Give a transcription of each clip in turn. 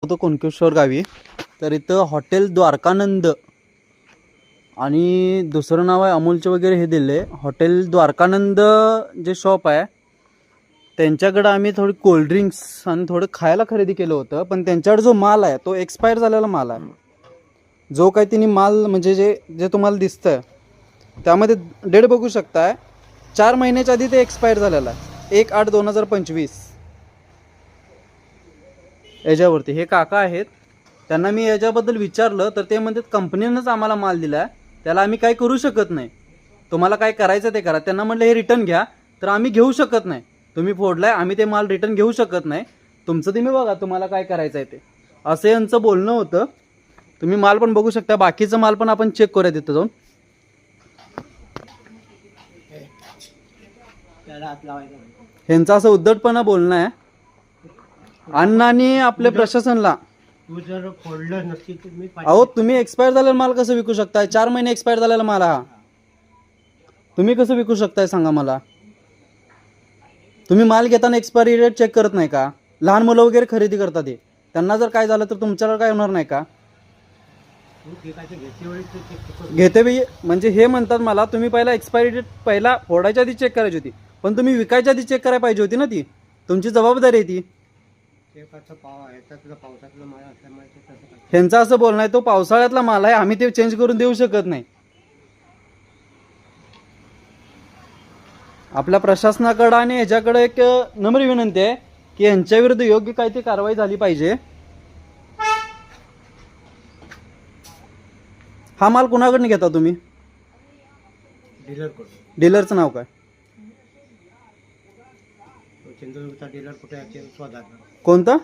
होतो कुणकेश्वर गावी. तर इथं हॉटेल द्वारकानंद आणि दुसरं नाव आहे अमूलचे वगैरे हे दिले. हॉटेल द्वारकानंद जे शॉप आहे त्यांच्याकडं आम्ही थोडी कोल्ड्रिंक्स आणि थोडं खायला खरेदी केलं होतं. पण त्यांच्याकडे जो माल आहे तो एक्सपायर झालेला माल आहे. जो काही तिने माल म्हणजे जे जे तुम्हाला दिसतं त्यामध्ये डेट बघू शकताय 4 महिन्याच्या आधी ते एक्सपायर झालेला आहे. 1/8/2025 याच्यावरती. हे काका आहेत, त्यांना मी याच्याबद्दल विचारलं तर ते म्हणतात कंपनीनंच आम्हाला माल दिला आहे, त्याला आम्ही काय करू शकत नाही, तुम्हाला काय करायचं ते करा. त्यांना म्हटलं हे रिटर्न घ्या, तर आम्ही घेऊ शकत नाही, तुम्ही फोडलाय, आम्ही ते माल रिटर्न घेऊ शकत नाही, तुमचं तुम्ही बघा तुम्हाला काय करायचं आहे ते, असं यांचं बोलणं होतं. तुम्ही माल पण बघू शकता, बाकीचं माल पण आपण चेक करूया तिथं जाऊन. ह्यांचं असं उद्धटपणा बोलणं आहे. अण्णांनी आपल्या प्रशासनला तू जर फोडलं नसती तर मी अहो तुम्ही एक्सपायर झालेला माल कसं विकू शकताय? 4 महिने एक्सपायर झालेला माल हा तुम्ही कसं विकू शकताय सांगा मला? तुम्ही माल घेताना एक्सपायरी डेट चेक करत नाही का? लहान मुलं वगैरे खरेदी करतात ते, त्यांना जर काय झालं तर तुमच्याकडे काय होणार नाही का? घेते बी म्हणजे हे म्हणतात मला तुम्ही पहिला एक्सपायरी डेट पहिला फोडायच्या आधी चेक करायची होती, पण तुम्ही विकायच्या आधी चेक करायला पाहिजे होती ना, ती तुमची जबाबदारी आहे ती. ह्यांचं असं बोलणं आहे तो पावसाळ्यातला माल आहे, आम्ही ते चेंज करून देऊ शकत नाही. आपल्या प्रशासनाकडे आणि ह्याच्याकडे एक नम्र विनंती आहे की यांच्या विरुद्ध योग्य काय ती कारवाई झाली पाहिजे. हा माल कुणाकडून घेता तुम्ही? डीलरचं नाव काय? सिंधुदुर्गचा डीलर कुठे आहे ते शोधा. कोणता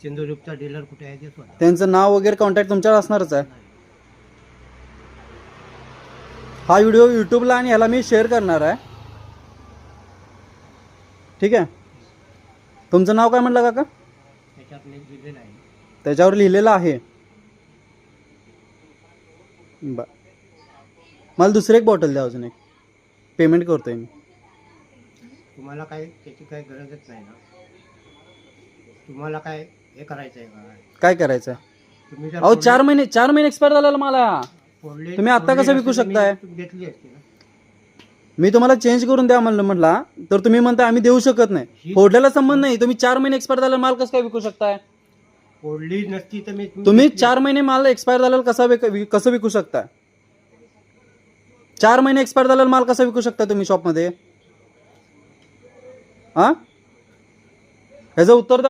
सिंधुदुर्गचा डीलर कुठे आहे ते शोधा. त्यांचं नाव वगैरे कॉन्टॅक्ट तुमच्यावर असणारच आहे. हा व्हिडिओ यूट्यूबला आणि ह्याला मी शेअर करणार आहे, ठीक आहे. तुमचं नाव काय म्हटलं काका? त्याच्यावर लिहिलेलं आहे. बर, मला दुसरी एक बॉटल द्या, अजून एक पेमेंट करतोय मी. तुम्हाला काय त्याची काही गरजच नाही ना, तुम्हाला काय हे करायचं आहे का? काय करायचं? तुम्ही अहो 4 महिने एक्सपायर झालेला मला, तुम्ही आता कसं विकू शकताय? घेतली असती ना. मी तुम्हाला चेंज करून द्या म्हणलं म्हटला तर तुम्ही म्हणता आम्ही देऊ शकत नाही. फोडल्याला संबंध नाही, तुम्ही 4 महिने एक्सपायर झालेला माल कसं काय विकू शकताय? फोडली नसती तर मी तुम्ही 4 महिने माल एक्सपायर झालेला कसं विकू शकता? 4 महिने एक्सपायर झालेला माल कसा विकू शकता तुम्ही शॉपमध्ये? हा, ह्याचं उत्तर